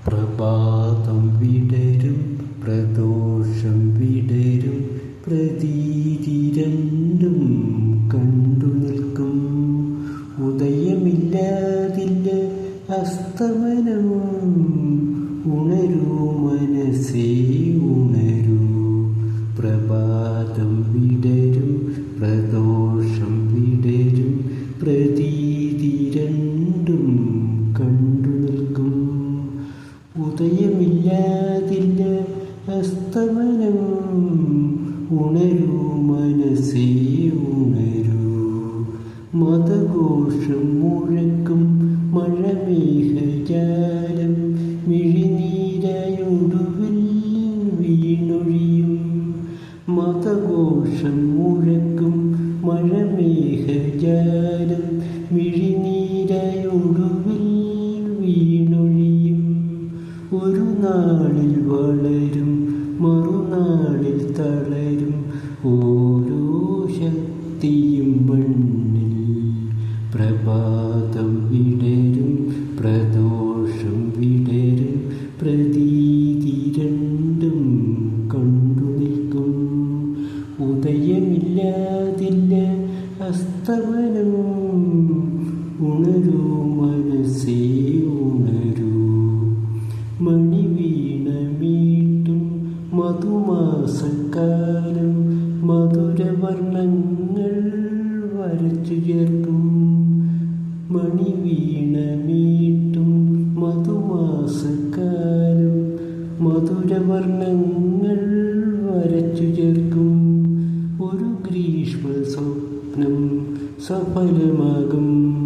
പ്രഭാതം വിടരും പ്രദോഷം വിടരും പ്രതീതി രണ്ടും കണ്ടു നിൽക്കും. ഉദയമില്ലാതില്ല അസ്തമനം. ഉണരൂ മനസ്സേ ഉണരൂ. പ്രഭാതം വിടരും പ്രദോഷം വിടരും പ്രതീതി രണ്ടും കണ്ടു നിൽക്കും. ഉദയമില്ലാതില്ല അസ്തമനം. ഉണരൂ മനസ്സേ ഉണരൂ. മതഘോഷം മുഴക്കും മഴമേഘജാലം മിഴിനീരയൊടുവിൽ വീണൊഴിയും. മതഘോഷം മുഴക്കും മഴമേഘജാലം മിഴിനീരയൊടുവിൽ വീണൊഴിയും. ഒരു നാളിൽ വളരും മറുനാളിൽ തളരും ഓരോ ശക്തിയും മണ്ണിൽ. പ്രഭാതം വിടരും പ്രദോഷം വിടരും പ്രതീതി രണ്ടും കണ്ടു നിൽക്കും. ഉദയമില്ലാതില്ല അസ്തമനം. ഉണരൂ മനസ്സേ ഉണരൂ. മണിവീണ മീട്ടും മധുമാസക്കാലം മധുരവർണ്ണങ്ങൾ വരച്ചു ചേർക്കും. മണിവീണ മീട്ടും മധുമാസക്കാലം മധുരവർണ്ണങ്ങൾ വരച്ചു ചേർക്കും. ഒരു ഗ്രീഷ്മ സ്വപ്നം സഫലമാകും.